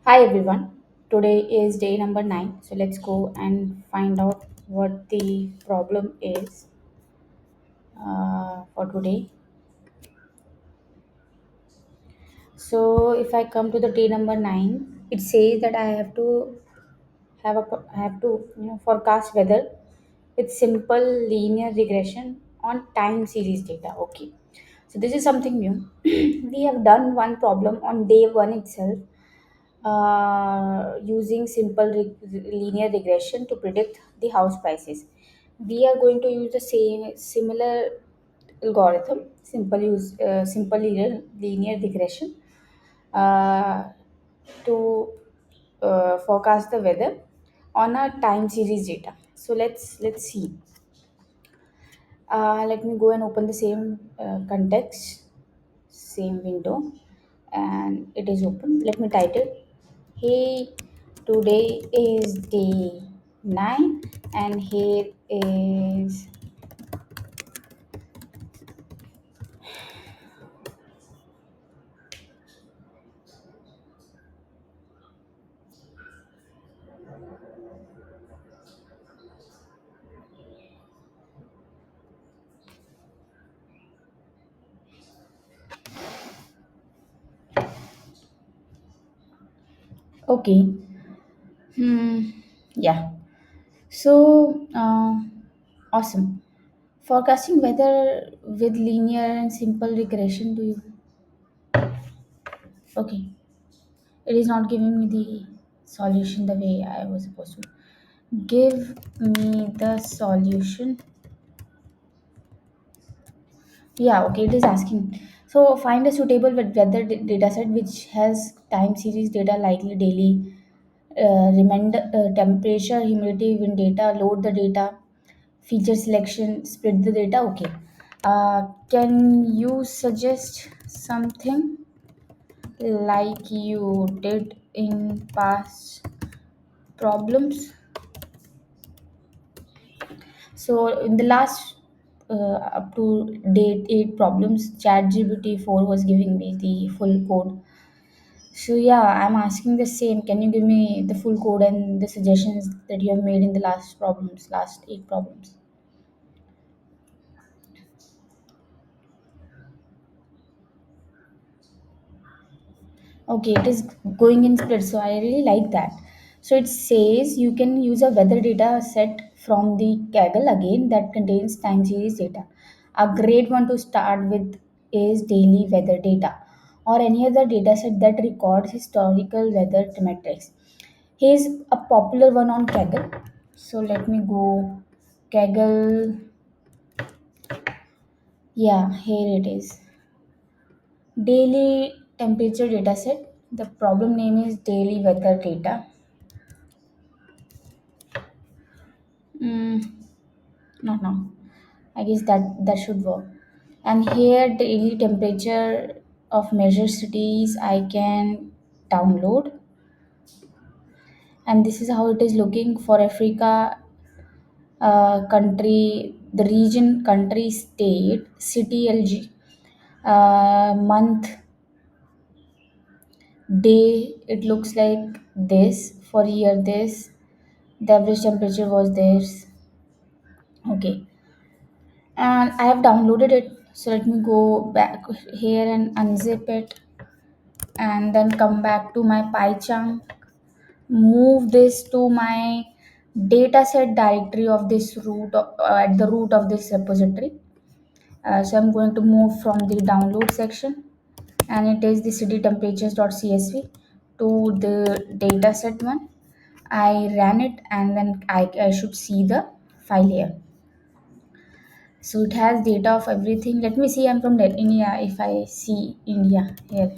Hi everyone. Today is day number 9. So let's go and find out what the problem is for today. So if I come to the day number 9, it says that I have to forecast weather with simple linear regression on time series data. Okay. So this is something new. We have done one problem on day 1 itself using simple linear regression to predict the house prices. We are going to use the same similar algorithm, simple linear regression uh, to forecast the weather on a time series data. So let's see. Let me go and open the same context, same window, and it is open. Let me title. Hey, today is day 9, and here is okay. Hmm. Yeah. So, awesome. Forecasting weather with linear and simple regression. Do you? Okay. It is not giving me the solution the way I was supposed to. Give me the solution. Yeah, okay, it is asking. So find a suitable weather dataset which has time series data likely daily, reminder, temperature, humidity, wind data, load the data, feature selection, split the data. Okay. Can you suggest something like you did in past problems? So in the last up to date 8 problems, ChatGPT 4 was giving me the full code. So yeah, I'm asking the same. Can you give me the full code and the suggestions that you have made in the last 8 problems? Okay, it is going in split, so I really like that. So it says you can use a weather data set from the Kaggle again that contains time series data. A great one to start with is daily weather data or any other data set that records historical weather metrics. Here's a popular one on Kaggle. So let me go Kaggle. Yeah, here it is. Daily temperature data set. The problem name is daily weather data. Mm, not now. I guess that should work. And here daily temperature of measured cities I can download. And this is how it is looking for Africa, country, the region, country, state, city, LG, month, day. It looks like this for year. This the average temperature was this. Okay, and I have downloaded it. So let me go back here and unzip it, and then come back to my PyCharm. Move this to my dataset directory of this at the root of this repository. So I'm going to move from the download section, and it is the city temperatures.csv to the dataset one. I ran it, and then I should see the file here. So it has data of everything. Let me see. I'm from India. If I see India here,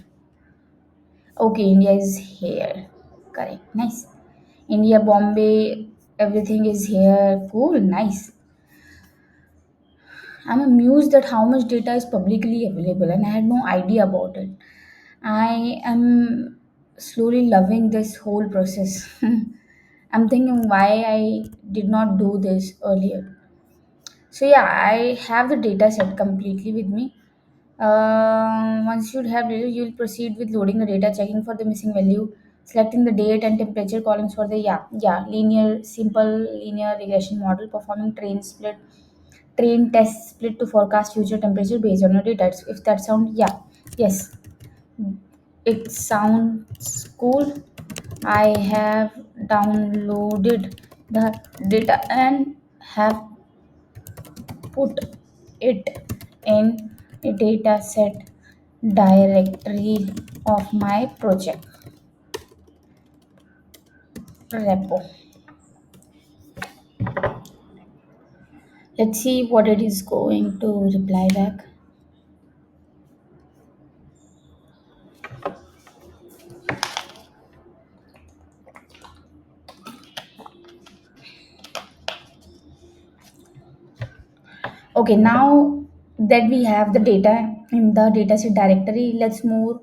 okay, India is here. Correct. Nice. India, Bombay, everything is here. Cool. Nice. I'm amused at how much data is publicly available, and I had no idea about it. I am slowly loving this whole process. I'm thinking why I did not do this earlier. So yeah, I have the data set completely with me. Once you have data, you'll proceed with loading the data, checking for the missing value. Selecting the date and temperature columns for the linear simple linear regression model, performing train test split to forecast future temperature based on your data. If that sound, yes, it sounds cool. I have downloaded the data and have put it in a data set directory of my project repo. Let's see what it is going to reply back. Okay, now that we have the data in the dataset directory, let's move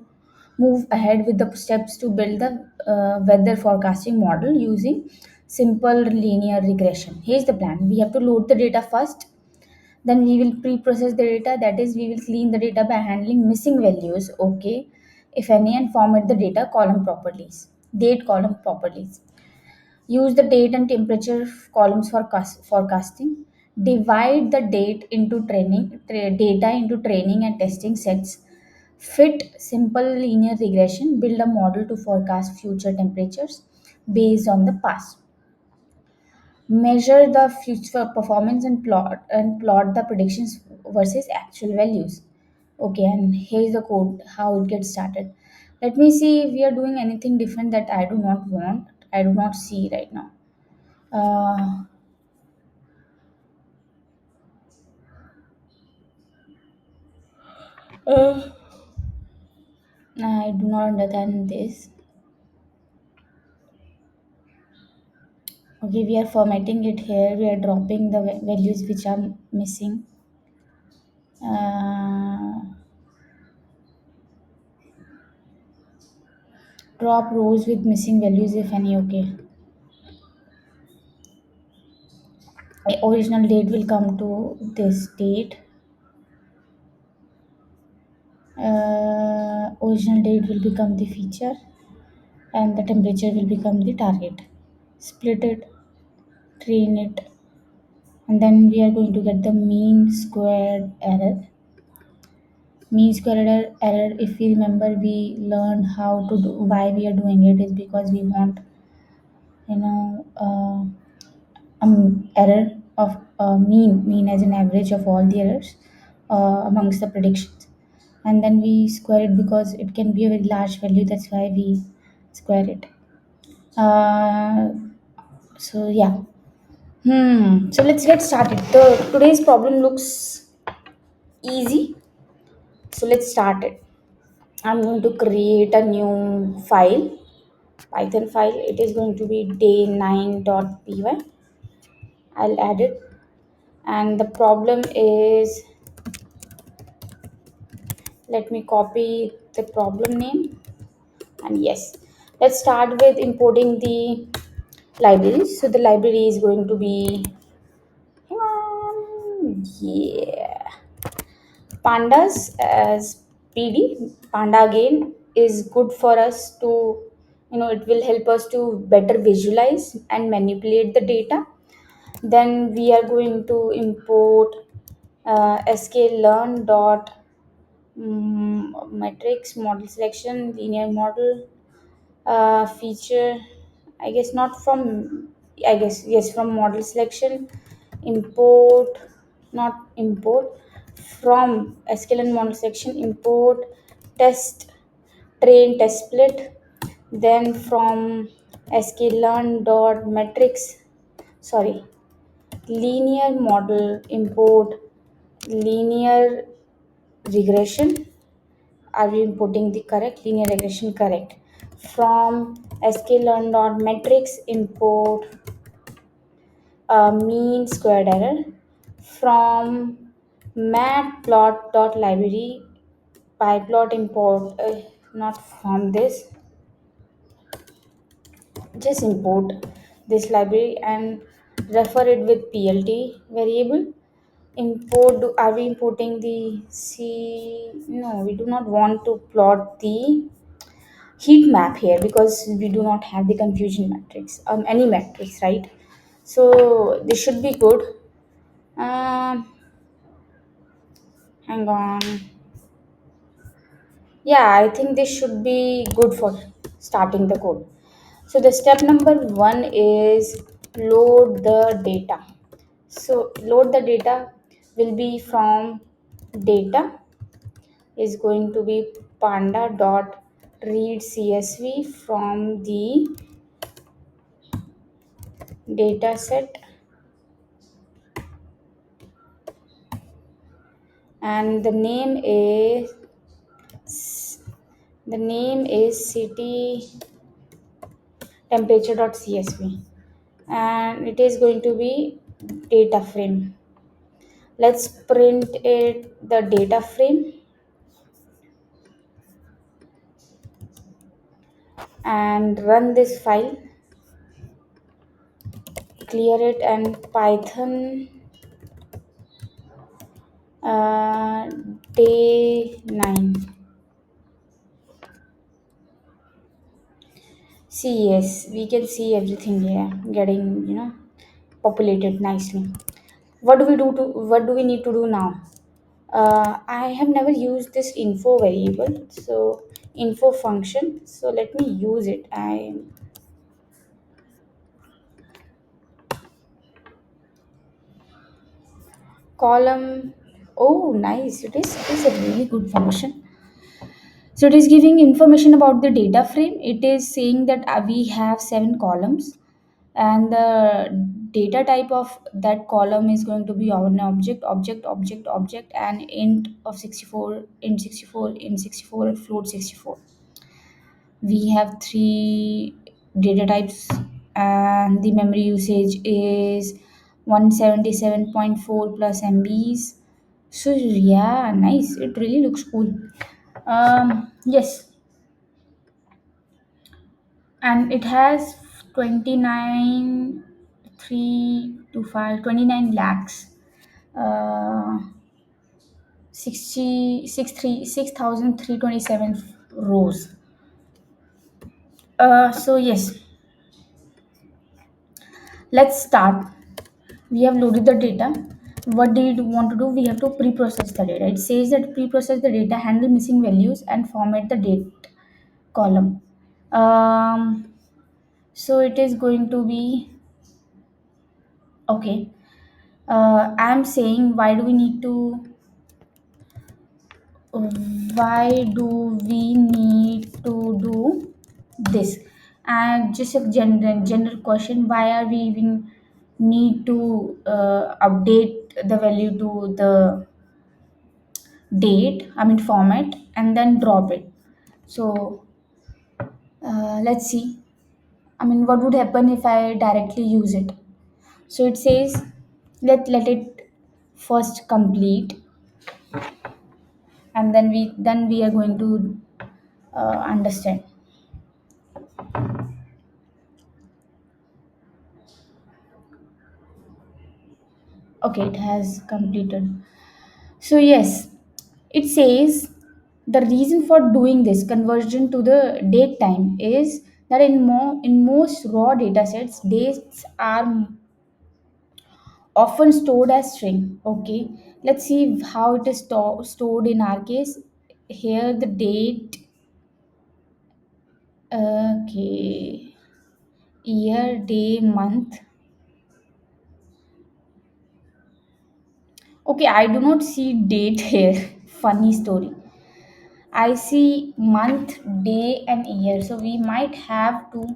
ahead with the steps to build the weather forecasting model using simple linear regression. Here's the plan. We have to load the data first, then we will pre-process the data. That is, we will clean the data by handling missing values, okay, if any, and format the date column properly. Use the date and temperature columns for forecasting. Divide the data into training and testing sets. Fit simple linear regression. Build a model to forecast future temperatures based on the past. Measure the future performance and plot the predictions versus actual values. Okay, and here's the code how it gets started. Let me see if we are doing anything different that I do not see right now. uh, uh, I do not understand this. Okay, we are formatting it here. We are dropping the values which are missing. uh, Drop rows with missing values if any. Okay, original date will come to this date. Original date will become the feature, and the temperature will become the target. Split it, train it, and then we are going to get the mean squared error. Mean squared error, if we remember, we learned how to do. Why we are doing it is because we want, you know, error of mean as an average of all the errors amongst the predictions, and then we square it because it can be a very large value. That's why we square it. uh, so yeah. So let's get started. Today's problem looks easy, so let's start it. I'm going to create a new file, Python file. It is going to be day9.py. I'll add it, and the problem is, let me copy the problem name, and yes, let's start with importing the library. So the library is going to be, yeah, pandas as pd. Panda again is good for us to, it will help us to better visualize and manipulate the data. Then we are going to import sklearn dot matrix model selection linear model feature. I guess not from, I guess yes, from model selection. Import, not import, from sklearn model selection import test train test split. Then from sklearn dot matrix, sorry, linear model import linear regression. Are we importing the correct linear regression? Correct. From sklearn dot matrix import mean squared error. From matplot.library pyplot import, not from this, just import this library and refer it with plt variable. Are we importing the c? No, we do not want to plot the heat map here because we do not have the confusion matrix, any matrix, right? So this should be good. Hang on. Yeah, I think this should be good for starting the code. So the step number one is load the data. So load the data will be from data is going to be panda dot read csv from the data set, and the name is city temperature.csv, and it is going to be data frame. Let's print it the data frame and run this file, clear it, and python uh, day 9. See, yes, we can see everything here getting, populated nicely. What do we need to do now? I have never used this info variable, so info function. So let me use it. I column. Oh, nice! It is a really good function. So it is giving information about the data frame. It is saying that we have 7 columns, and the data type of that column is going to be an object, and int of 64, int 64, int 64, float 64. We have 3 data types, and the memory usage is 177.4 plus MBs. So yeah, nice. It really looks cool. Yes, and it has 29 3 to 5 29 lakhs, uh 6,327 rows. So yes, let's start. We have loaded the data. What do you want to do? We have to pre-process the data. It says that pre-process the data, handle missing values, and format the date column. So it is going to be okay. I'm saying, why do we need to do this? And just a general question, why are we even need to update the value to the date, I mean format, and then drop it? So let's see. I mean, what would happen if I directly use it? So it says, let it first complete, and then we are going to understand. Okay, it has completed. So yes, it says the reason for doing this conversion to the date time is that in most raw data sets, dates are often stored as string. Okay, let's see how it is stored in our case. Here the date, okay, year, day, month. Okay, I do not see date here. Funny story. I see month, day, and year. So we might have to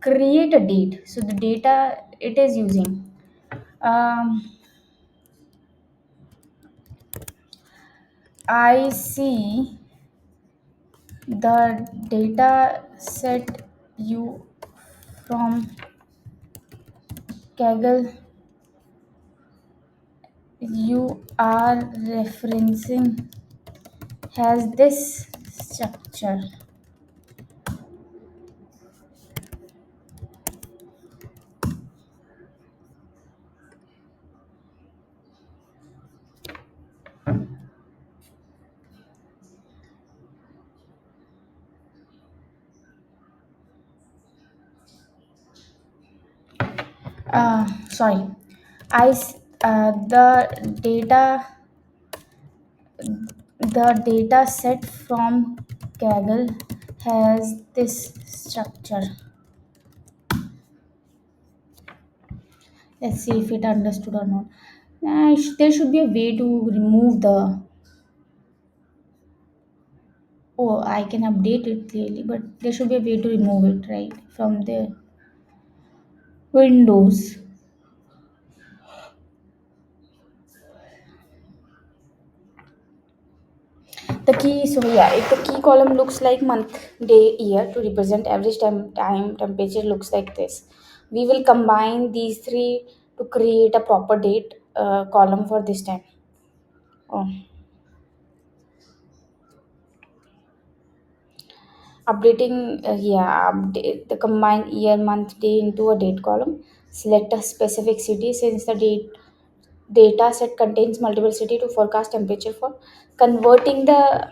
create a date. So the data it is using. Um, I see the data set you from Kaggle you are referencing has this structure. Sorry. The data set from Kaggle has this structure. Let's see if it understood or not. There should be a way to remove the. Oh, I can update it clearly, but there should be a way to remove it, right? From the Windows. If the key column looks like month, day, year to represent average time, temperature looks like this. We will combine these three to create a proper date column for this time. Oh. Update the combined year, month, day into a date column. Select a specific city since the data set contains multiple city to forecast temperature for. Converting the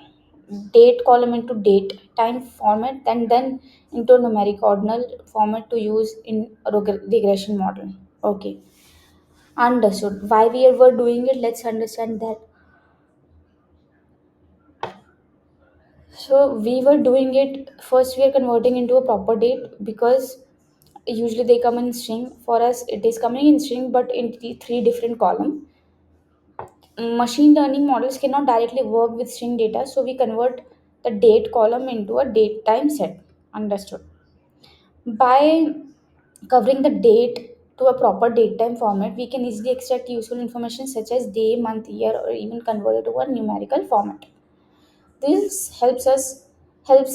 date column into date time format and then into a numeric ordinal format to use in a regression model. Okay, understood. Why we were doing it? Let's understand that. So we were doing it first. We are converting into a proper date because usually they come in string. For us, it is coming in string, but in three different column. Machine learning models cannot directly work with string data, so we convert the date column into a date time set. Understood. By covering the date to a proper date time format, we can easily extract useful information such as day, month, year, or even convert it to a numerical format. This helps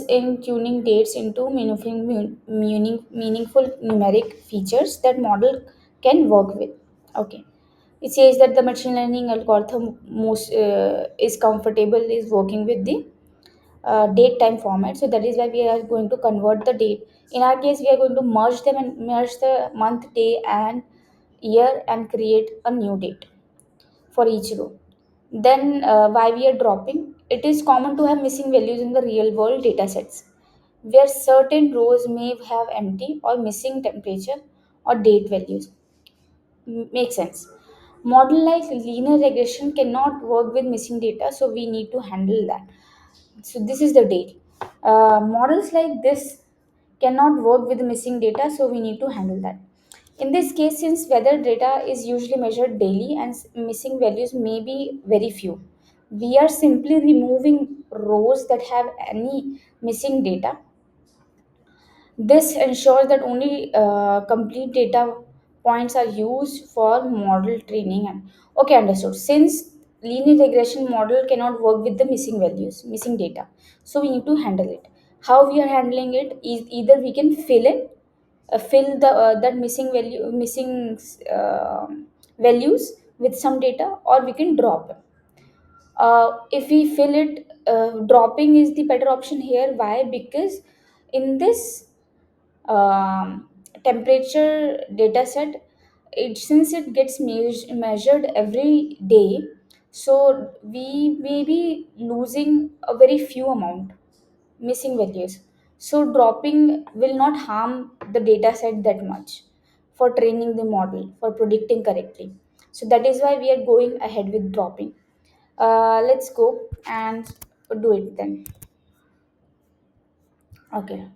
in tuning dates into meaningful numeric features that model can work with. Okay. It says that the machine learning algorithm most is comfortable is working with the date time format. So that is why we are going to convert the date. In our case, we are going to merge them and merge the month, day, and year and create a new date for each row. Then, why we are dropping? It is common to have missing values in the real world data sets, where certain rows may have empty or missing temperature or date values. Makes sense. Model like linear regression cannot work with missing data, so we need to handle that. So this is the date. Models like this cannot work with missing data, so we need to handle that. In this case, since weather data is usually measured daily and missing values may be very few, we are simply removing rows that have any missing data. This ensures that only complete data points are used for model training. And okay, understood. Since linear regression model cannot work with the missing values, missing data, so we need to handle it. How we are handling it is either we can fill the that missing uh, values with some data, or we can drop it. If we fill it, dropping is the better option here. Why? Because in this temperature data set, since it gets measured every day, so we may be losing a very few amount missing values. So dropping will not harm the data set that much for training the model for predicting correctly. So that is why we are going ahead with dropping. Let's go and do it then. Okay.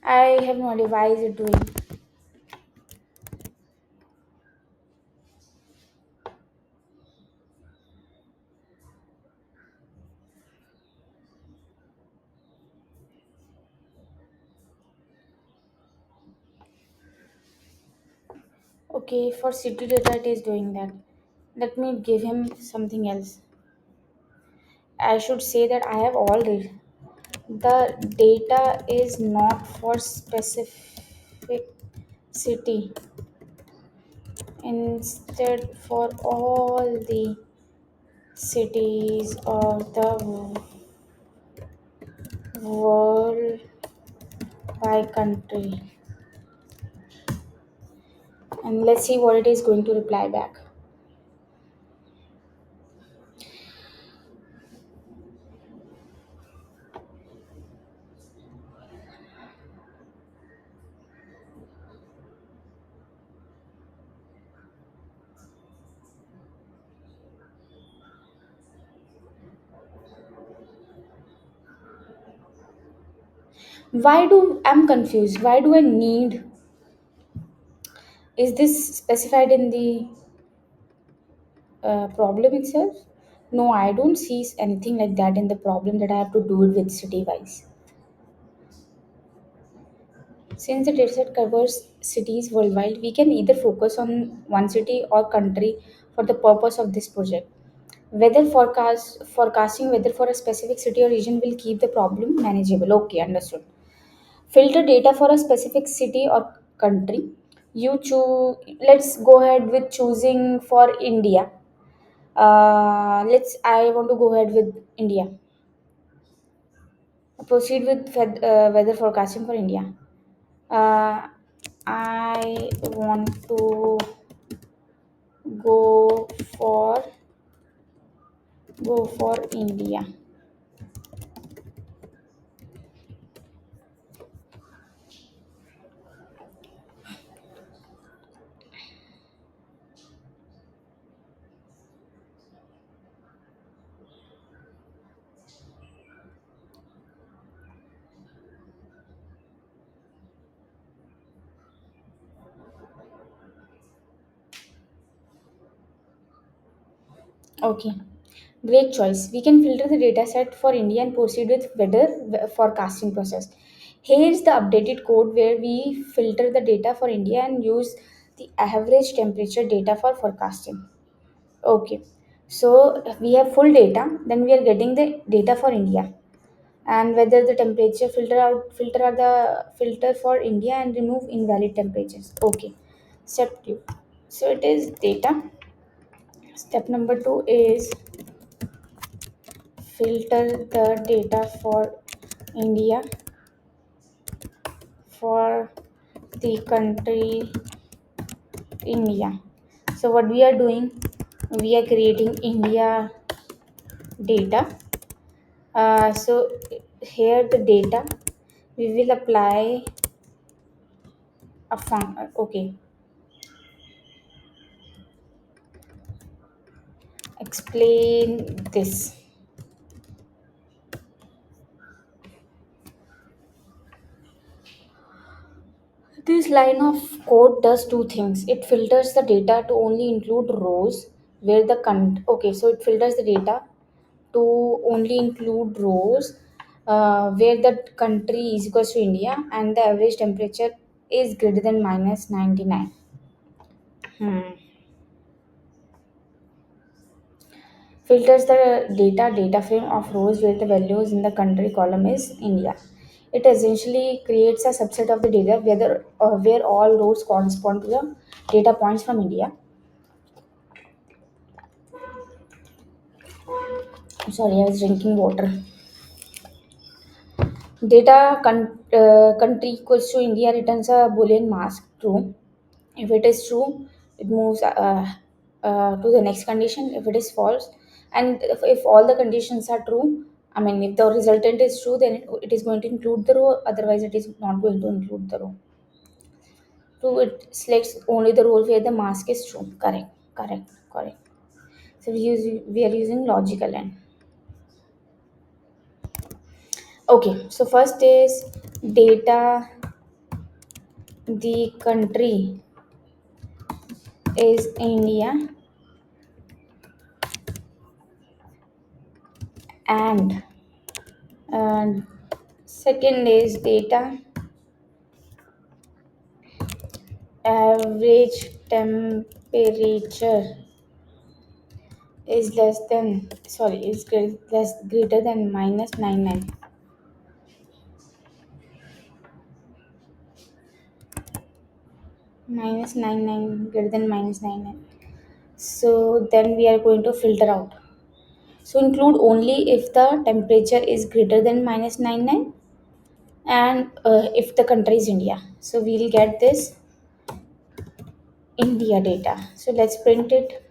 I have no idea why is it doing. Okay, for city data it is doing that. Let me give him something else. I should say that I have already. The data is not for specific city. Instead, for all the cities of the world by country and let's see what it is going to reply back. I'm confused? Why do I need? Is this specified in the problem itself? No, I don't see anything like that in the problem that I have to do it with city wise. Since the dataset covers cities worldwide, we can either focus on one city or country for the purpose of this project. Forecasting weather for a specific city or region will keep the problem manageable. Okay, understood. Filter data for a specific city or country. You choose. Let's go ahead with choosing for India. Let's. I want to go ahead with India. Proceed with weather forecasting for India. Uh, I want to go for India. Okay, great choice. We can filter the data set for India and proceed with forecasting process. Here's the updated code where we filter the data for India and use the average temperature data for forecasting. Okay, so we have full data, then we are getting the data for India and whether the temperature filter for India and remove invalid temperatures. Okay, step 2. So it is data. Step number 2 is filter the data for India for the country India. So what we are doing, we are creating India data. So here the data, we will apply a fun. Okay, explain this. This line of code does two things. It filters the data to only include rows where the okay, so it filters the data to only include rows where the country is equals to India and the average temperature is greater than minus 99. Hmm. Filters the data frame of rows where the values in the country column is India. It essentially creates a subset of the data where all rows correspond to the data points from India. I'm sorry, I was drinking water. Country equals to India returns a Boolean mask true. If it is true, it moves to the next condition. If it is false, and if all the conditions are true, I mean, if the resultant is true, then it is going to include the row. Otherwise, it is not going to include the row. True, it selects only the row where the mask is true. Correct, correct, correct. So we are using logical and okay. So first is data. The country is India and second is data average temperature is less than sorry is greater than minus 99 minus 99 greater than minus 99. So then we are going to filter out. So include only if the temperature is greater than minus 99 and if the country is India. So we'll get this India data. So let's print it.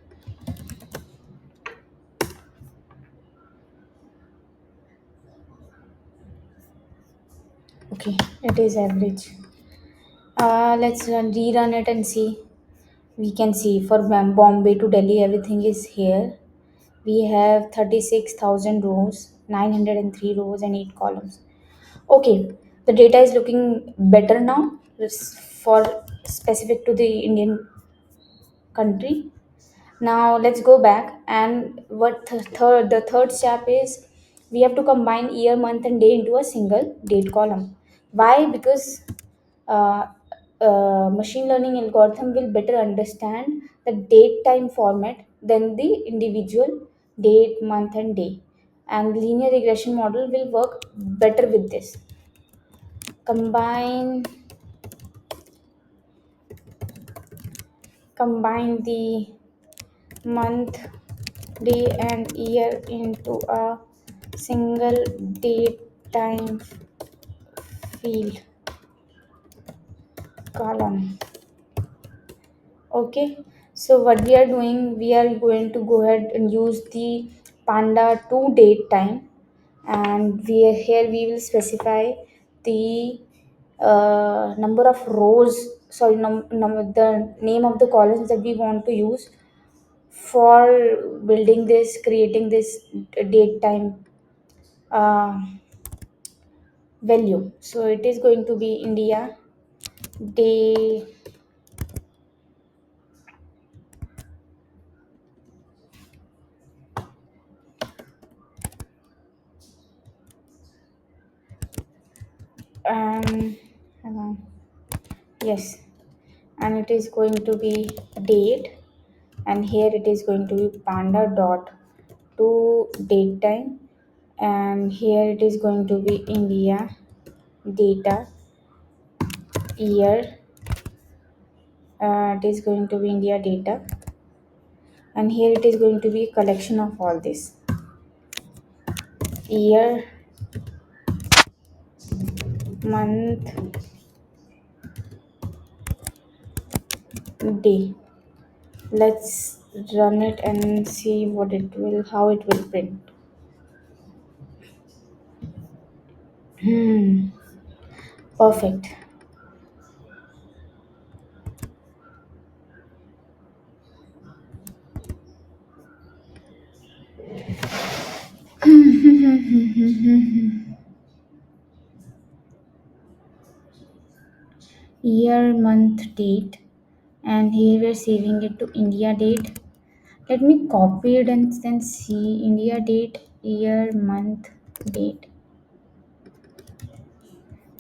Okay, it is average. Let's rerun it and see. We can see for Bombay to Delhi, everything is here. We have 36,000 rows, 903 rows, and 8 columns. Okay, the data is looking better now. It's for specific to the Indian country. Now let's go back and the third step is we have to combine year, month, and day into a single date column. Why? Because uh, machine learning algorithm will better understand the date time format than the individual date, month, and day. And linear regression model will work better with this. Combine combine the month, day, and year into a single date time field column. Okay, so what we are doing, we are going to go ahead and use the panda to date time, and here we will specify the number of rows, sorry, the name of the columns that we want to use for building this, creating this date time uh, value. So it is going to be India day, and uh, yes, and it is going to be date, and here it is going to be panda dot to date time, and here it is going to be India data year, it is going to be India data, and here it is going to be a collection of all this year, month, day. Let's run it and see what it will, how it will print. Perfect. Year, month, date, and here we're saving it to India date. Let me copy it and then see India date, year, month, date.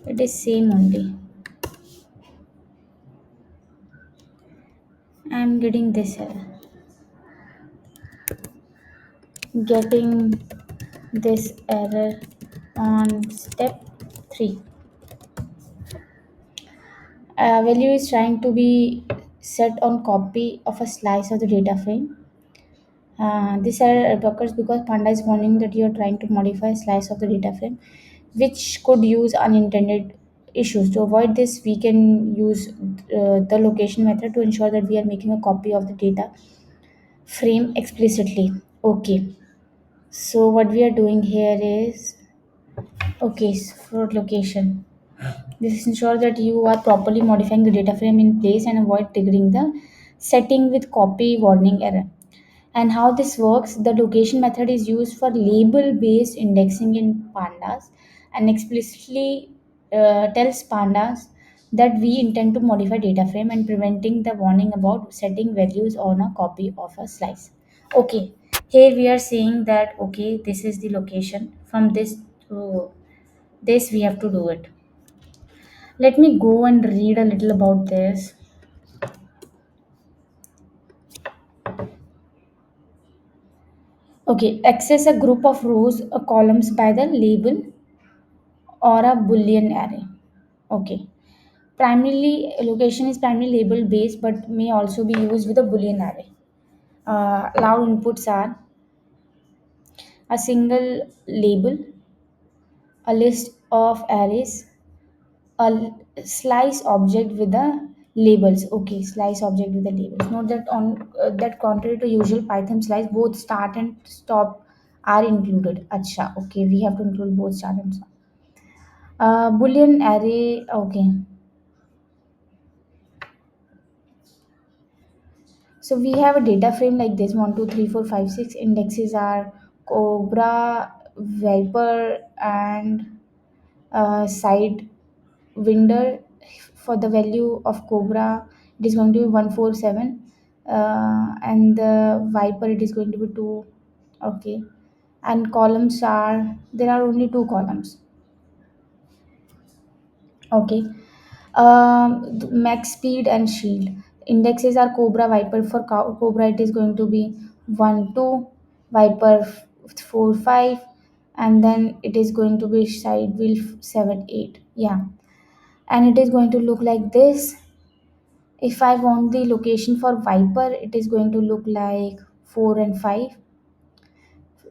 It is same only. I'm getting this error. Getting this error on step 3. Value is trying to be set on copy of a slice of the data frame. This error occurs because Panda is warning that you are trying to modify a slice of the data frame, which could use unintended issues. To avoid this, we can use the location method to ensure that we are making a copy of the data frame explicitly. Okay, so what we are doing here is okay, so for location. This ensures that you are properly modifying the data frame in place and avoid triggering the setting with copy warning error. And how this works, the location method is used for label based indexing in pandas and explicitly tells pandas that we intend to modify data frame and preventing the warning about setting values on a copy of a slice. Okay, here we are saying that okay, this is the location from this to this we have to do it. Let me go and read a little about this. Okay, access a group of rows or columns by the label or a boolean array. Okay, primarily location is primarily label based but may also be used with a boolean array. Allowed inputs are a single label, a list of arrays, a slice object with a Labels. Okay, slice object with the labels. Note that on that contrary to usual Python slice, both start and stop are included. Acha. Okay, we have to include both start and stop. Boolean array. Okay. So we have a data frame like this: one, two, three, four, five, six. Indexes are Cobra, Viper, and side winder. For the value of Cobra, it is going to be 147, and the Viper it is going to be 2. Okay, and columns are, there are only two columns. Okay. Max speed and shield. Indexes are Cobra, Viper. For Cobra, it is going to be 1, 2, Viper 4, 5, and then it is going to be side wheel 7, 8. Yeah. And it is going to look like this. If I want the location for Viper, it is going to look like 4 and 5.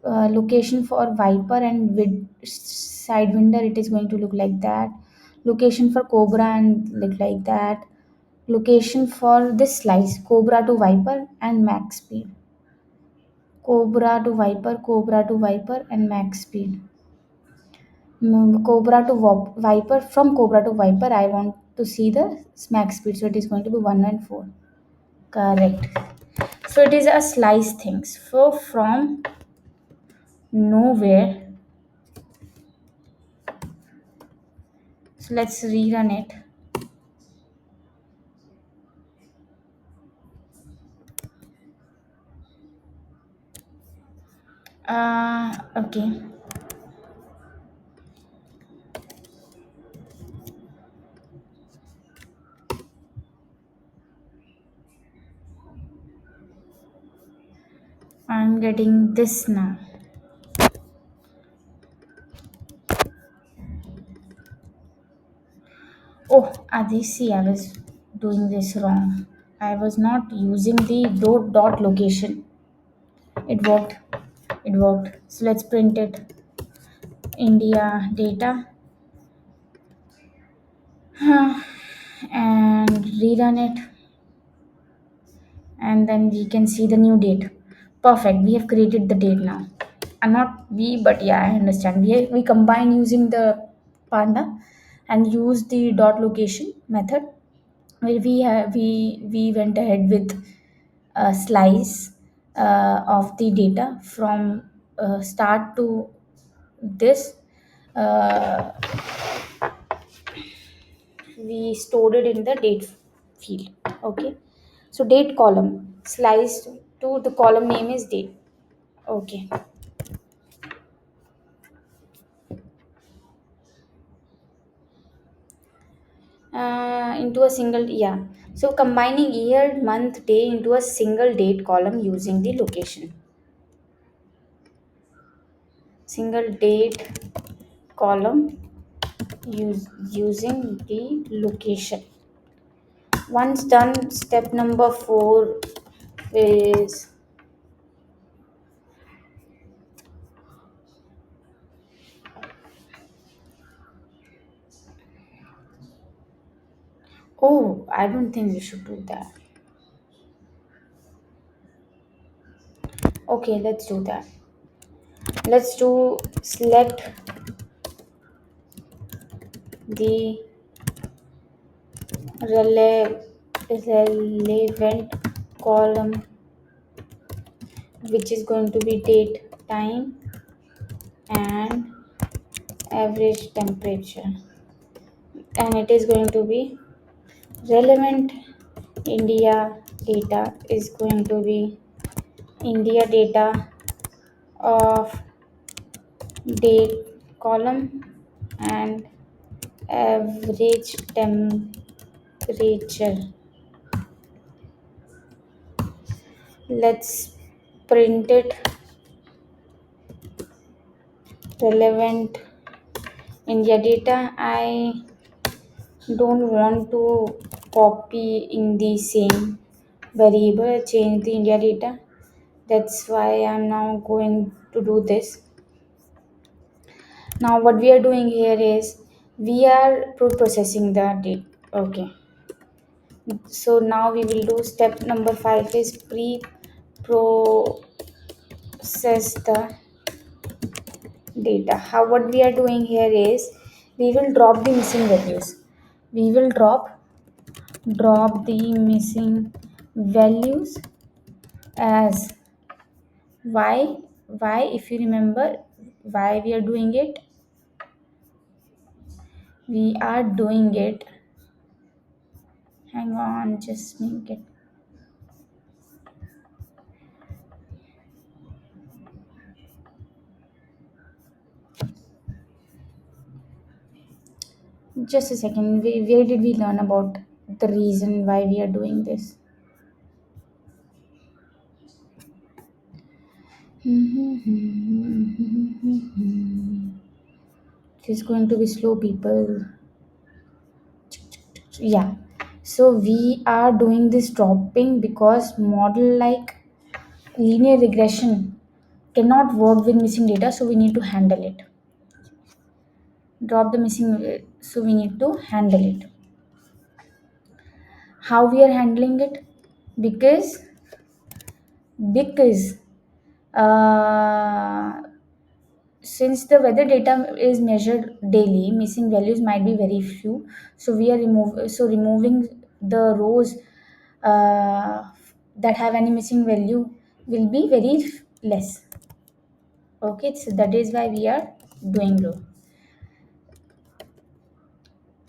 Location for Viper and Sidewinder, it is going to look like that. Location for Cobra and look like that. Location for this slice, Cobra to Viper and max speed. Cobra to Viper, Cobra to Viper and max speed. Cobra to Viper, from Cobra to Viper, I want to see the max speed. So it is going to be 1 and 4. Correct. So it is a slice things. So from nowhere, so let's rerun it. Okay. I'm getting this now. Oh, Adisi, I was doing this wrong. I was not using the dot location. It worked. It worked. So let's print it. India data and rerun it, and then we can see the new date. Perfect. We have created the date now. And not we, but yeah, I understand. We combine using the panda and use the dot location method, where we went ahead with a slice of the data from start to this. Uh, we stored it in the date field. Okay, so date column sliced to the column name is date. Okay. Into a single, yeah, so combining year, month, day into a single date column using the location. Single date column using the location. Once done, step number 4 is, oh, I don't think we should do that. Okay, let's do that. Let's do select the relevant column, which is going to be date, time, and average temperature, and it is going to be relevant. India data is going to be India data of date column and average temperature. Let's print it. Relevant India data. I don't want to copy in the same variable, change the India data. That's why I'm now going to do this. Now what we are doing here is we are processing the data. Okay, So now we will do step number 5 is pre-process the data. How what we are doing here is we will drop the missing values. We will drop the missing values as why if you remember why we are doing it, we are doing it, hang on, just make it, just a second, where did we learn about the reason why we are doing this? It's going to be slow, people. Yeah, so we are doing this dropping because model like linear regression cannot work with missing data, so we need to handle it. Drop the missing, so we need to handle it. How we are handling it? Because uh, since the weather data is measured daily, missing values might be very few, so we are removing the rows that have any missing value will be very less. Okay, so that is why we are doing row.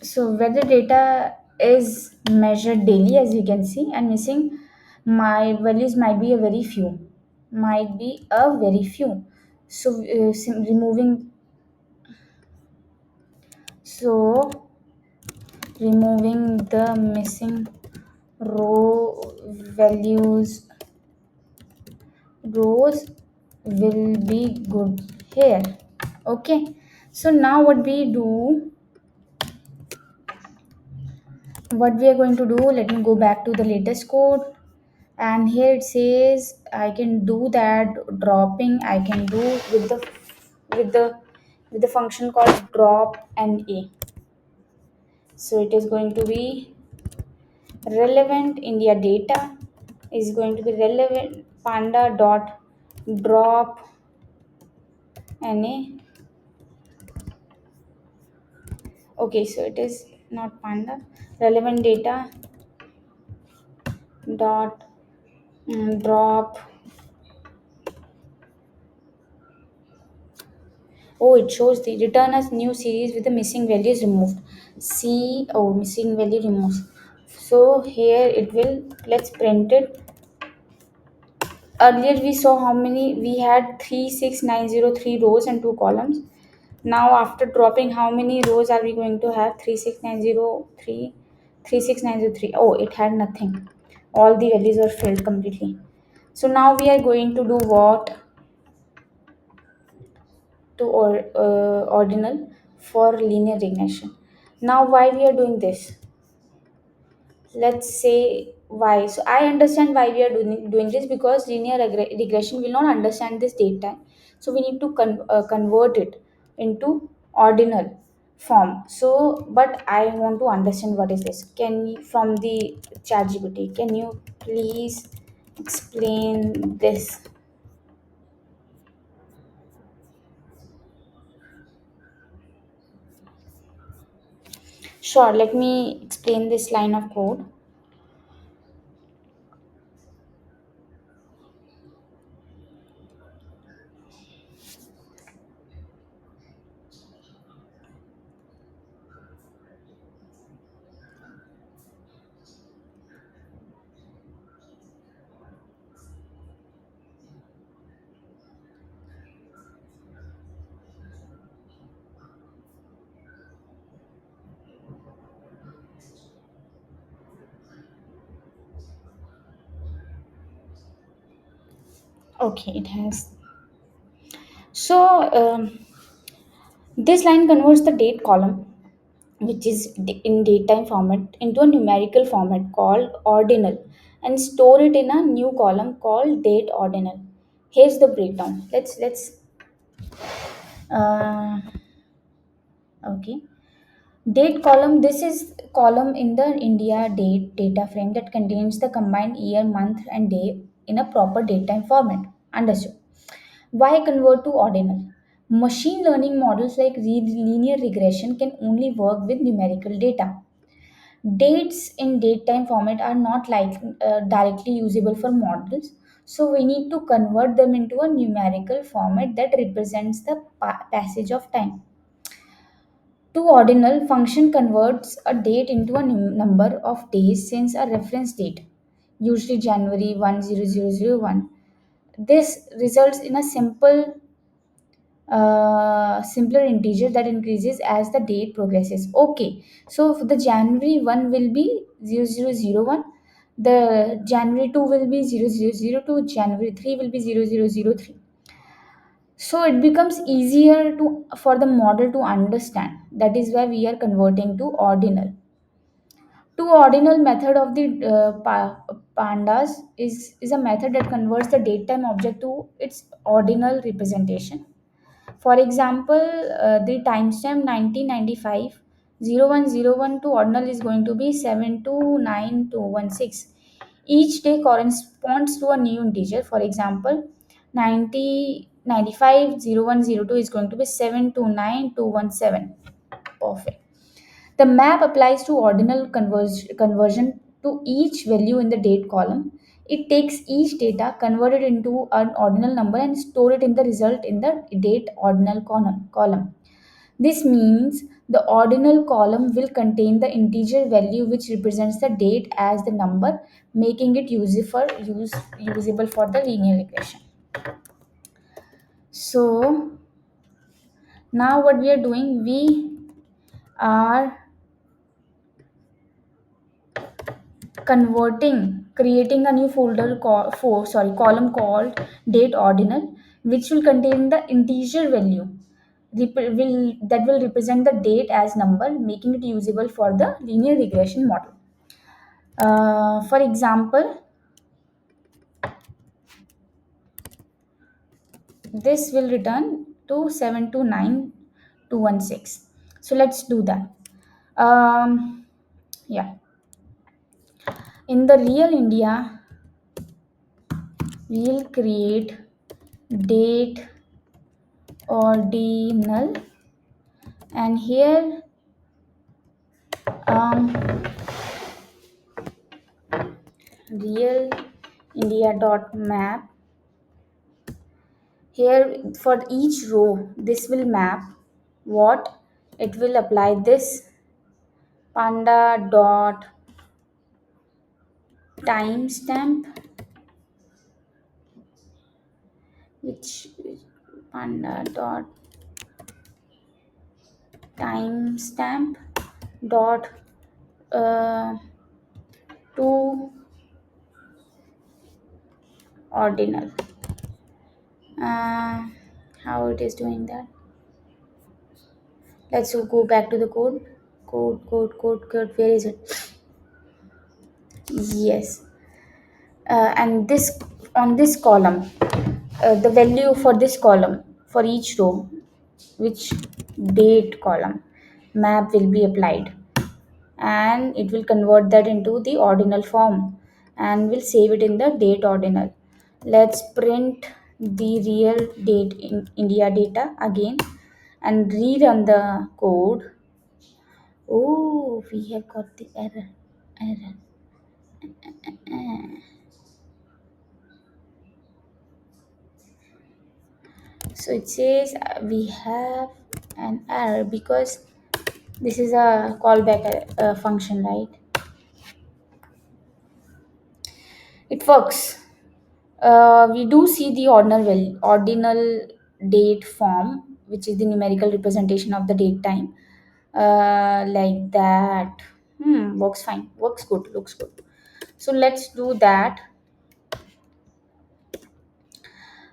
So weather data is measured daily, as you can see, and missing my values might be a very few, might be a very few. So removing, so removing the missing row values, rows will be good here. Okay, so now what we are going to do, let me go back to the latest code, and here it says I can do that dropping, I can do with the with the function called drop and a. So it is going to be relevant India data is going to be relevant panda dot drop na. Okay, so it is not panda, relevant data dot drop. Oh, it shows the return as new series with the missing values removed. See, oh, missing value removed. So here it will, let's print it. Earlier we saw how many we had 36903 rows and two columns. Now after dropping, how many rows are we going to have? 36903, 36903. Oh, it had nothing. All the values were filled completely. So now we are going to do what? To ordinal for linear regression. Now why we are doing this? Let's say why. So I understand why we are doing this, because linear regression will not understand this data. So we need to convert it into ordinal form. So but I want to understand what is this. Can you, from the ChatGPT, can you please explain this? Sure, let me explain this line of code. Okay, it has. So this line converts the date column, which is in datetime format, into a numerical format called ordinal, and store it in a new column called date ordinal. Here's the breakdown. Let's uh, okay. Date column, this is column in the India date data frame that contains the combined year, month, and day in a proper datetime format. Understood. Why convert to ordinal? Machine learning models like linear regression can only work with numerical data. Dates in datetime format are not directly usable for models, so we need to convert them into a numerical format that represents the passage of time. To ordinal, function converts a date into a number of days since a reference date, usually January 10001. This results in a simpler integer that increases as the date progresses. Okay, so for the January 1 will be 0001, the January 2 will be 0002, January 3 will be 0003. So it becomes easier to for the model to understand. That is why we are converting to ordinal. To ordinal method of the pandas is a method that converts the datetime object to its ordinal representation. For example, the timestamp 1995 0101 to ordinal is going to be 729216. Each day corresponds to a new integer. For example, 9095 0102 is going to be 729217. Perfect. The map applies to ordinal conversion to each value in the date column. It takes each data, convert it into an ordinal number, and store it in the result in the date ordinal column. This means the ordinal column will contain the integer value which represents the date as the number, making it usable for the linear regression. So now what we are doing, we are creating a new column called date ordinal, which will contain the integer value that will represent the date as number, making it usable for the linear regression model. For example, this will return to 729216. So let's do that. Yeah, in the real India, we'll create date ordinal, and here um, real india dot map. Here for each row this will map what it will apply this panda dot timestamp, which panda dot timestamp dot uh, to ordinal. uh, how it is doing that? Let's go back to the code. Where is it? Yes. And this on this column, the value for this column for each row, which date column map will be applied, and it will convert that into the ordinal form and will save it in the date ordinal. Let's print the real date in India data again and rerun the code. Oh, we have got the error. So it says we have an error because this is a callback function, right? It works. We do see the ordinal date form, which is the numerical representation of the date time, like that. Works fine. Works good. Looks good. So let's do that.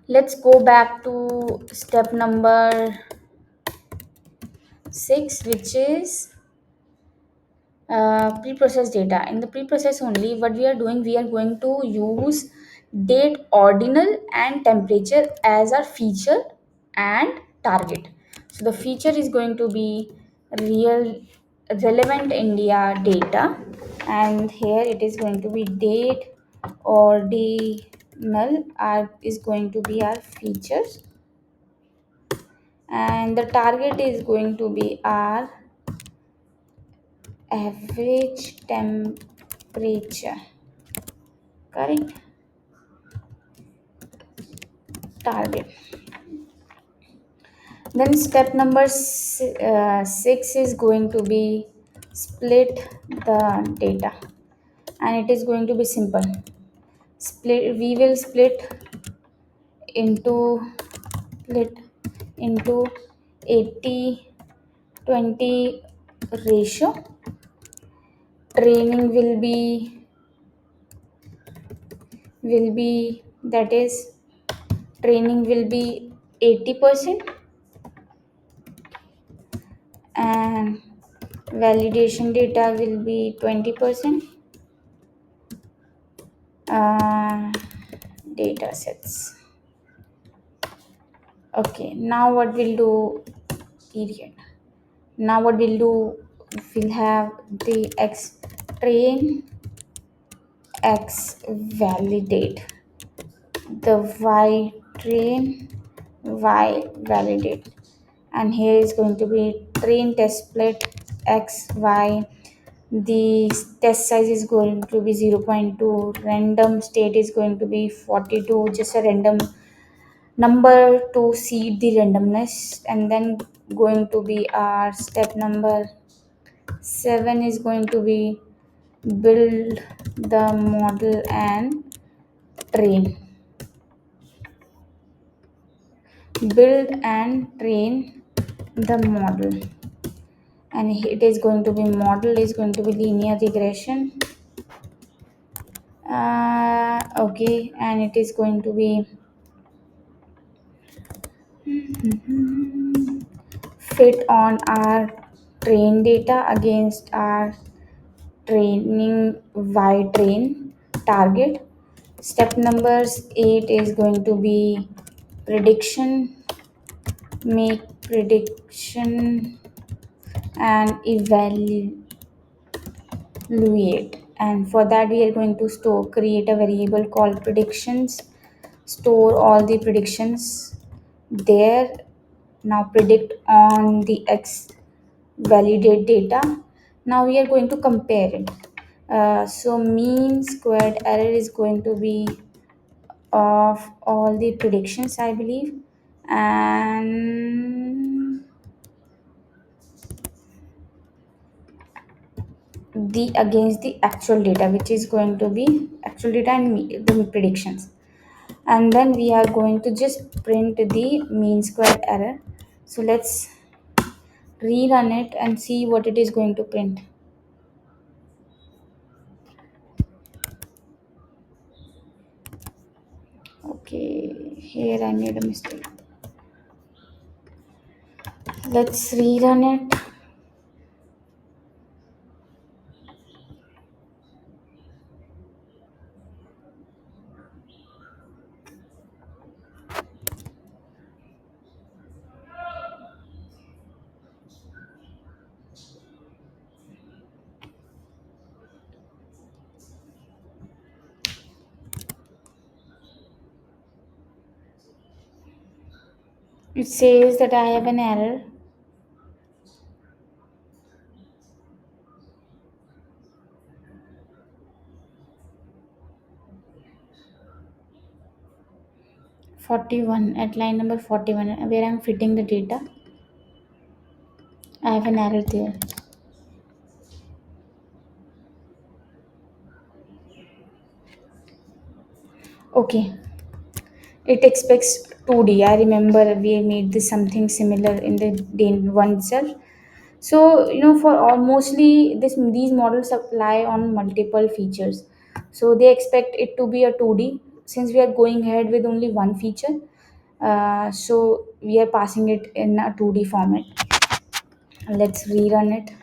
Let's go back to step number 6, which is pre-process data. In the pre-process only, what we are doing, we are going to use date ordinal and temperature as our feature and target. So the feature is going to be real relevant India data, and here it is going to be date ordinal are is going to be our features, and the target is going to be our average temperature, correct, target. Then step number 6 is going to be split the data, and it is going to be simple. Split, we will into split into 80-20 ratio. Training will be that is training will be 80%, and validation data will be 20%. uh, Data sets. Okay, now what we'll do, period. Now what we'll do, we'll have the x train, x validate, the y train, y validate, and here is going to be train test split x y. The test size is going to be 0.2, random state is going to be 42, just a random number to seed the randomness. And then going to be our step number 7 is going to be build the model and train. Build and train the model, and it is going to be model is going to be linear regression. Okay, and it is going to be fit on our train data against our training y train target. Step numbers 8 is going to be prediction, make prediction and evaluate. And for that we are going to create a variable called predictions, store all the predictions there. Now predict on the x validate data. Now we are going to compare it. So mean squared error is going to be of all the predictions, I believe, and the against the actual data, which is going to be actual data and the predictions. And then we are going to just print the mean squared error. So let's rerun it and see what it is going to print. Okay, here I made a mistake. Let's rerun it. It says that I have an error. 41 at line number 41 where I'm fitting the data. I have an error there. Okay, it expects 2D. I remember we made this something similar in the day one itself. So for mostly these models apply on multiple features, so they expect it to be a 2D. Since we are going ahead with only one feature, so we are passing it in a 2D format. Let's rerun it.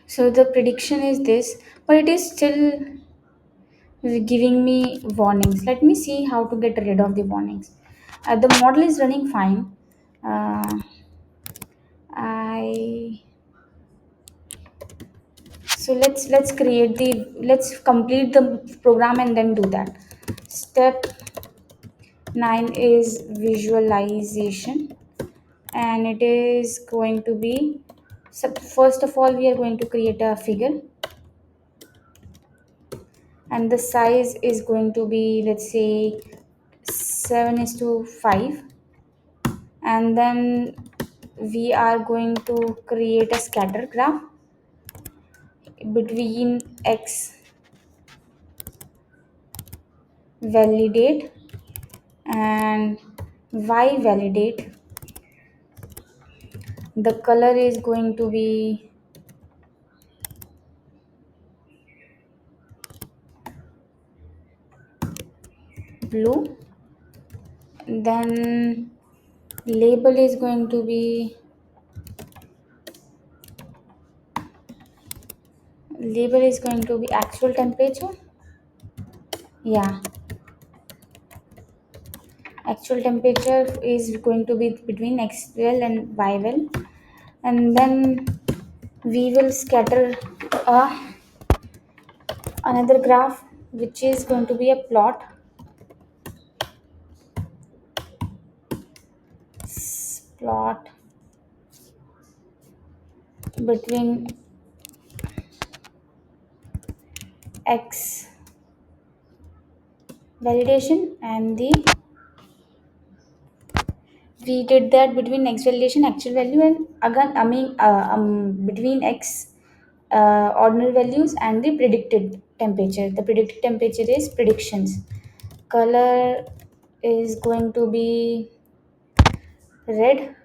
So the prediction is this, but it is still giving me warnings. Let me see how to get rid of the warnings. The model is running fine. I So let's complete the program and then do that. Step 9 is visualization, and it is going to be, so first of all we are going to create a figure, and the size is going to be, let's say, 7 is to 5. And then we are going to create a scatter graph between x validate and y validate. The color is going to be blue. Then label is going to be, actual temperature. Yeah, actual temperature is going to be between x well and y well. And then we will scatter uh, another graph, which is going to be a plot between x validation and the, we did that between x validation actual value, and again between x ordinary values and the predicted temperature. The predicted temperature is predictions. Color is going to be red.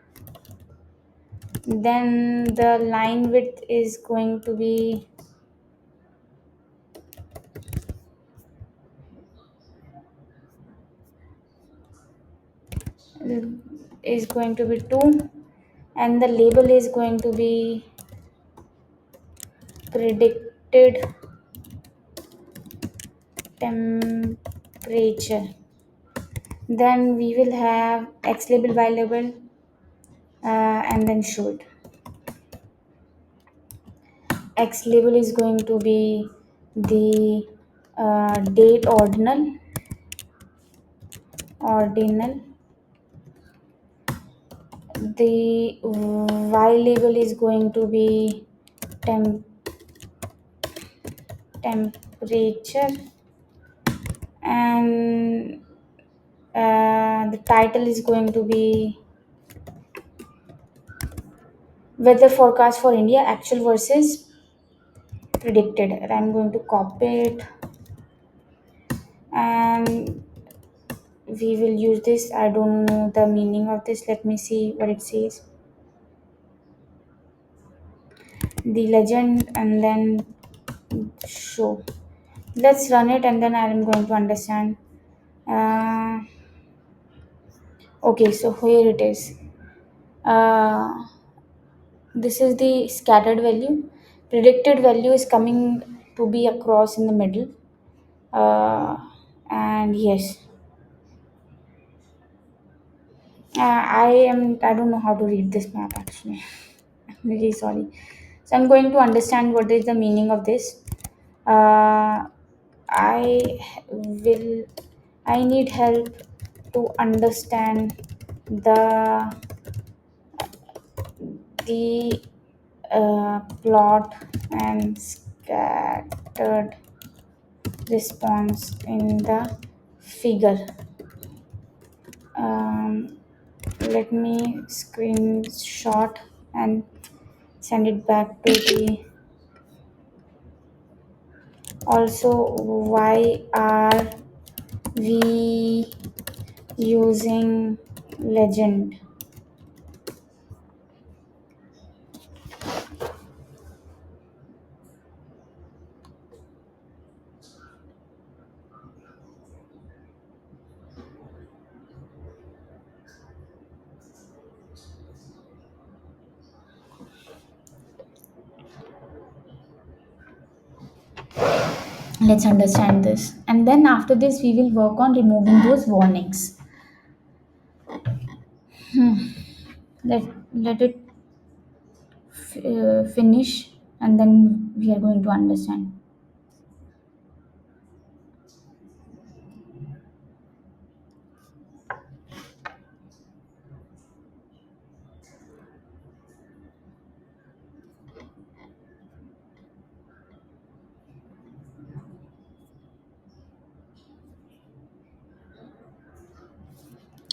Then the line width is going to be, is going to be 2, and the label is going to be predicted temperature. Then we will have x label, y label, and then show it. X label is going to be the date ordinal. The y label is going to be temp temperature, and the title is going to be weather forecast for India, actual versus predicted. And I'm going to copy it, and we will use this. I don't know the meaning of this. Let me see what it says. The legend, and then show. Let's run it, and then I'm going to understand. Uh, okay, so here it is. Uh, this is the scattered value. Predicted value is coming to be across in the middle. And yes, I don't know how to read this map actually. I'm really sorry. So I'm going to understand what is the meaning of this. Uh, I will. I need help to understand the the plot and scattered response in the figure. Um, Let me screenshot and send it back to the. Also, why are we using legend? Let's understand this. And then after this, we will work on removing those warnings. Let, let it finish, and then we are going to understand.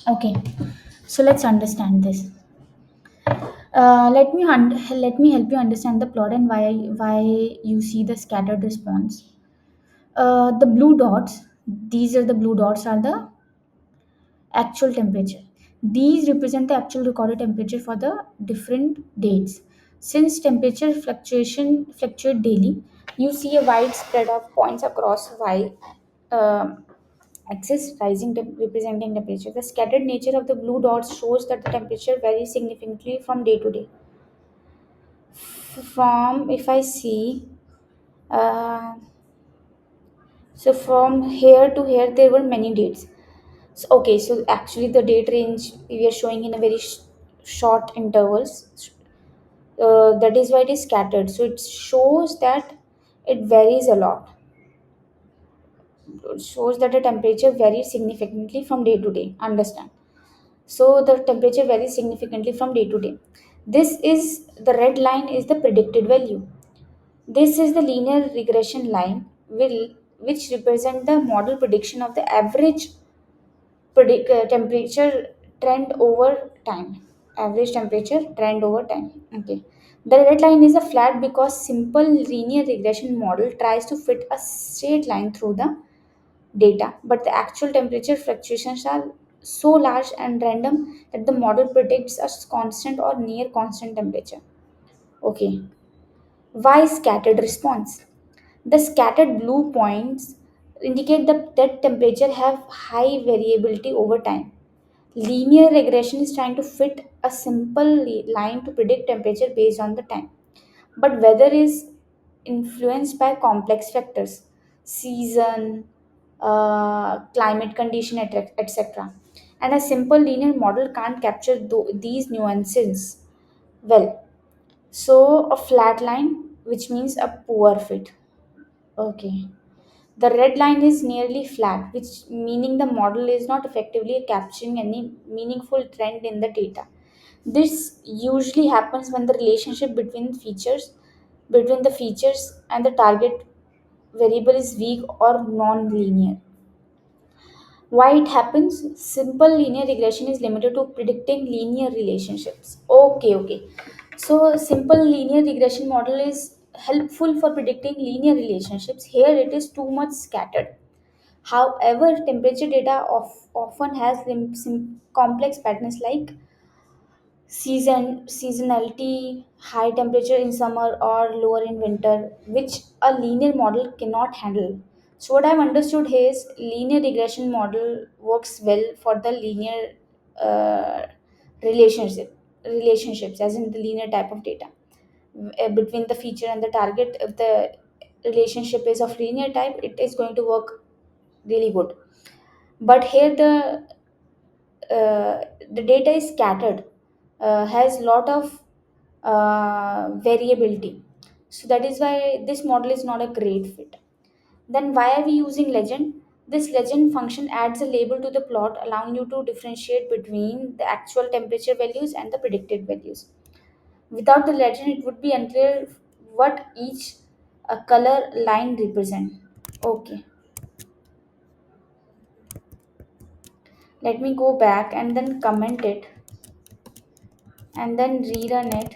Okay, so let's understand this. Let me help you understand the plot and why you see the scattered response. The blue dots, these are the blue dots are the actual temperature. These represent the actual recorded temperature for the different dates. Since temperature fluctuate daily, you see a wide spread of points across y uh, axis representing temperature. The scattered nature of the blue dots shows that the temperature varies significantly from day to day. From if I see, uh, so from here to here there were many dates. So, okay, so actually the date range we are showing in a very short intervals. That is why it is scattered. So it shows that it varies a lot. It shows that the temperature varies significantly from day to day. Understand? So the temperature varies significantly from day to day. This is the red line is the predicted value. This is the linear regression line which represent the model prediction of the average temperature trend over time. Average temperature trend over time. Okay, the red line is a flat because simple linear regression model tries to fit a straight line through the data, but the actual temperature fluctuations are so large and random that the model predicts a constant or near constant temperature. Okay, why scattered response? The scattered blue points indicate that temperature have high variability over time. Linear regression is trying to fit a simple line to predict temperature based on the time. But weather is influenced by complex factors, season, climate condition, etc. And a simple linear model can't capture these nuances well. So, a flat line, which means a poor fit. Okay. The red line is nearly flat, which meaning the model is not effectively capturing any meaningful trend in the data. This usually happens when the relationship between the features and the target variable is weak or non-linear. Why it happens? Simple linear regression is limited to predicting linear relationships. Okay. So simple linear regression model is helpful for predicting linear relationships. Here it is too much scattered. However, temperature data often has complex patterns like seasonality, high temperature in summer or lower in winter, which a linear model cannot handle. So what I've understood here is linear regression model works well for the linear uh, relationships, as in the linear type of data between the feature and the target. If the relationship is of linear type, it is going to work really good. But here the data is scattered, has lot of variability, so that is why this model is not a great fit. Then why are we using legend? This legend function adds a label to the plot, allowing you to differentiate between the actual temperature values and the predicted values. Without the legend it would be unclear what each color line represent. Okay, let me go back and then comment it and then rerun it.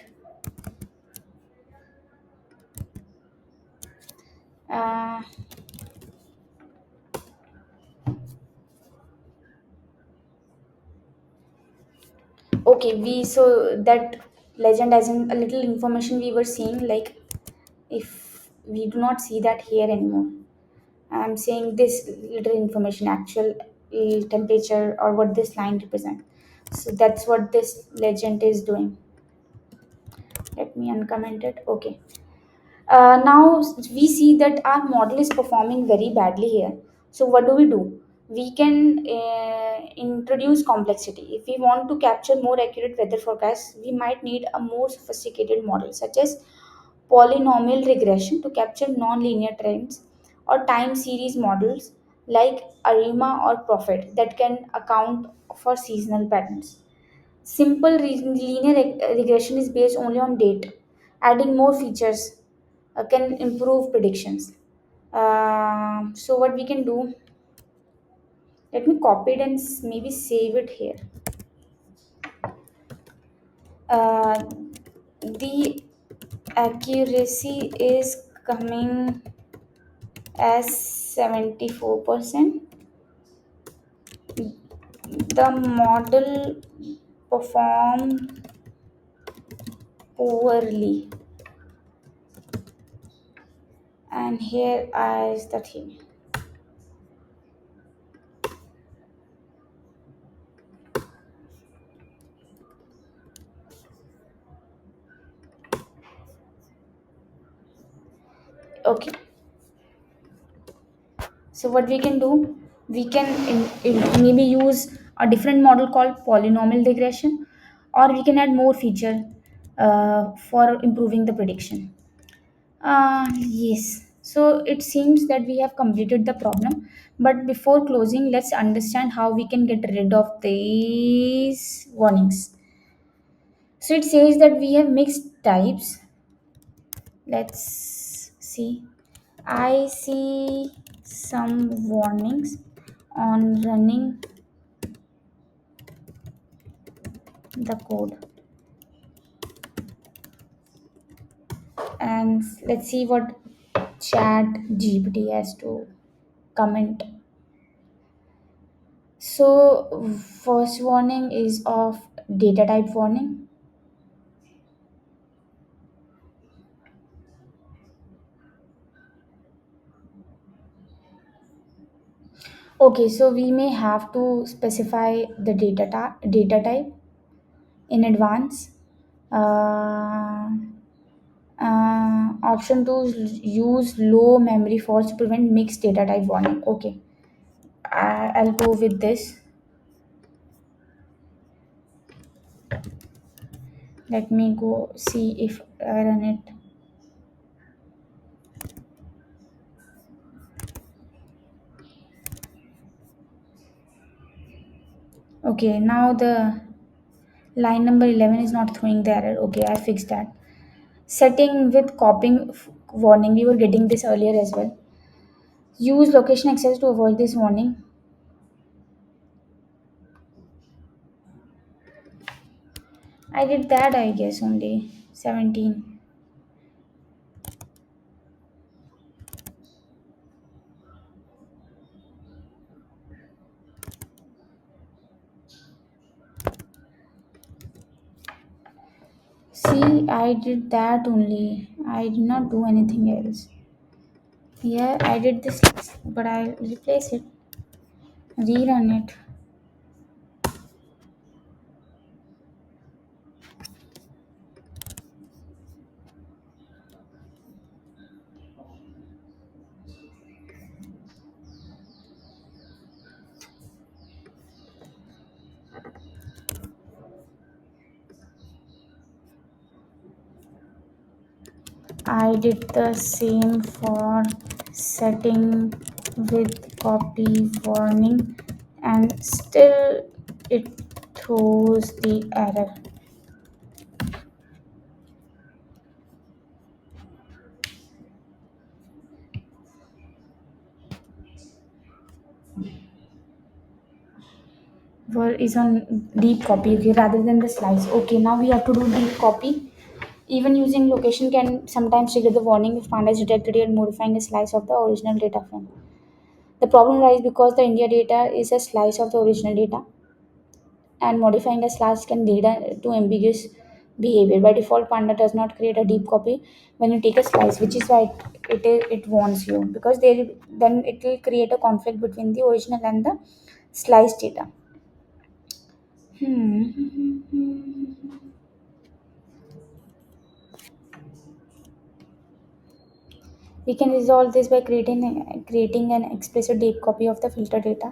uh, okay, we so that legend as in a little information we were seeing, like if we do not see that here anymore. I'm saying this little information, actual temperature or what this line represent. So that's what this legend is doing. Let me uncomment it. Okay. Now we see that our model is performing very badly here. So what do? We can introduce complexity. If we want to capture more accurate weather forecasts, we might need a more sophisticated model, such as polynomial regression to capture non-linear trends, or time series models like ARIMA or Prophet that can account for seasonal patterns. Simple linear regression is based only on date. Adding more features can improve predictions. So what we can do? Let me copy it and maybe save it here. Uh, the accuracy is coming as 74%. The model performed poorly, and here is the thing. Okay, so what we can do? We can maybe use a different model called polynomial regression, or we can add more feature for improving the prediction. Yes. So it seems that we have completed the problem. But before closing, let's understand how we can get rid of these warnings. So it says that we have mixed types. Let's see. I see some warnings on running the code. And let's see what chat GPT has to comment. So, first warning is of data type warning. Okay, so we may have to specify the data type in advance. Uh, Option 2 is use low memory force to prevent mixed data type warning. Okay, I'll go with this. Let me go see if I run it. Okay, now the line number 11 is not throwing the error. Okay, I fixed that. Setting with copying warning. We were getting this earlier as well. Use location access to avoid this warning. I did that, I guess, only 17. See, I did that only. I did not do anything else. Yeah, I did this, but I'll replace it, rerun it. I did the same for setting with copy warning, and still it throws the error. Is on deep copy, okay, rather than the slice. Okay, now we have to do deep copy. Even using location can sometimes trigger the warning if panda is detected and modifying a slice of the original data frame. The problem arises because the India data is a slice of the original data, and modifying a slice can lead to ambiguous behavior. By default, panda does not create a deep copy when you take a slice, which is why it warns you, because then it will create a conflict between the original and the sliced data. Hmm. We can resolve this by creating an explicit deep copy of the filter data.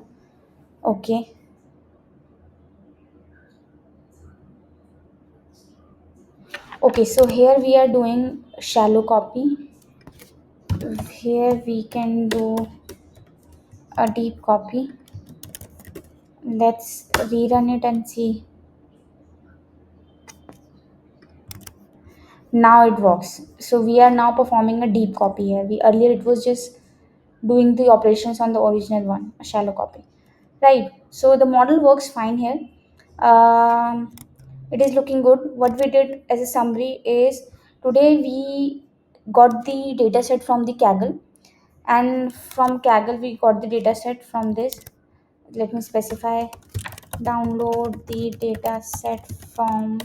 Okay. Okay, so here we are doing shallow copy. Here we can do a deep copy. Let's rerun it and see. Now it works. So we are now performing a deep copy here. We earlier it was just doing the operations on the original one, a shallow copy. Right. So the model works fine here. Um, it is looking good. What we did as a summary is today we got the data set from the Kaggle, and from Kaggle we got the data set from this. Let me specify, download the data set from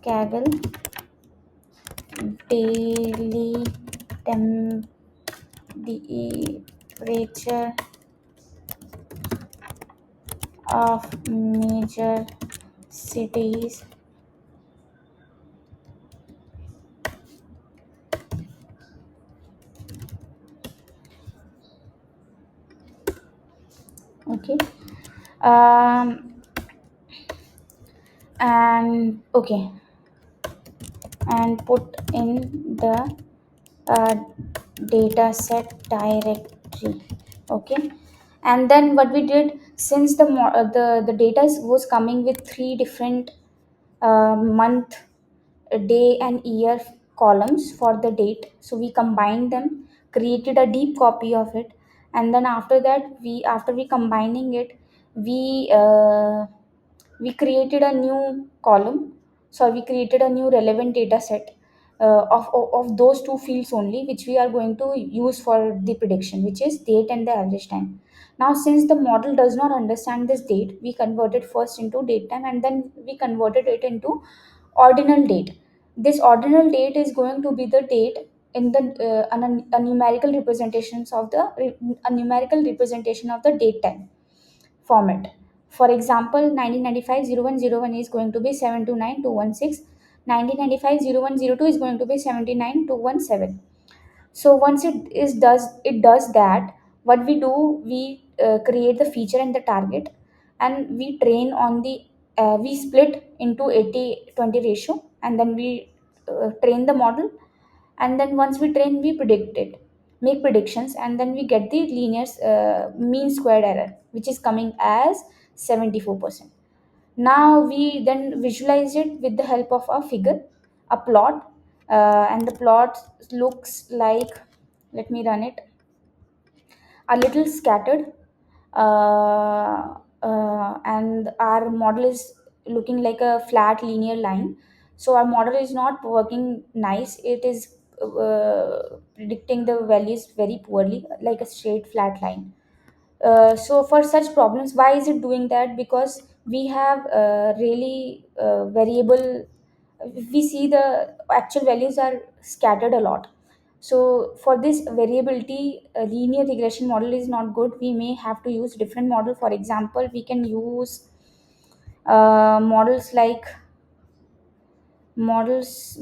Kaggle, daily temperature of major cities. Okay. um and okay, and put in the uh, data set directory. Okay. And then what we did, since the data was coming with three different month, day and year columns for the date, so we combined them, created a deep copy of it. And then after that, after we combining it, we uh, we created a new column. So we created a new relevant data set of those two fields only, which we are going to use for the prediction, which is date and the average time. Now, since the model does not understand this date, we converted first into date time, and then we converted it into ordinal date. This ordinal date is going to be the date in the a numerical representations of the a numerical representation of the date time format. For example, 1995-0101 is going to be 729-216. 1995-0102 is going to be 79-217. So once it does that, what we do, we create the feature and the target, and we train on the we split into 80-20 ratio, and then we train the model. And then once we train, we predict it, make predictions, and then we get the linear mean squared error, which is coming as 74%. Now we then visualize it with the help of a figure, a plot, and the plot looks like, let me run it, a little scattered. And our model is looking like a flat linear line. So our model is not working nice. It is predicting the values very poorly, like a straight flat line. So for such problems, why is it doing that? Because we have really variable, we see the actual values are scattered a lot. So for this variability, a linear regression model is not good. We may have to use different model. For example, we can use models like models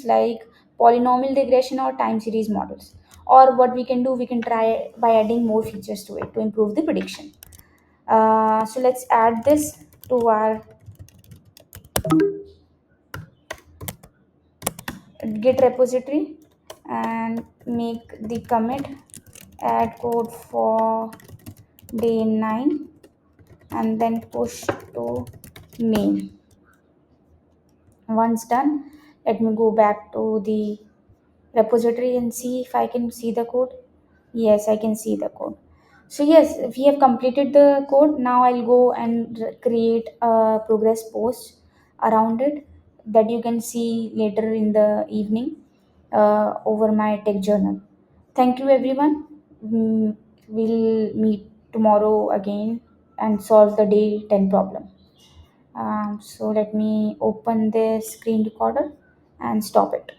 like polynomial regression or time series models. Or what we can do, we can try by adding more features to it to improve the prediction. So let's add this to our Git repository and make the commit, add code for day 9, and then push to main. Once done, let me go back to the repository and see if I can see the code. Yes, I can see the code. So yes, we have completed the code. Now I'll go and create a progress post around it that you can see later in the evening over my tech journal. Thank you, everyone. We'll meet tomorrow again and solve the day 10 problem. So let me open the screen recorder and stop it.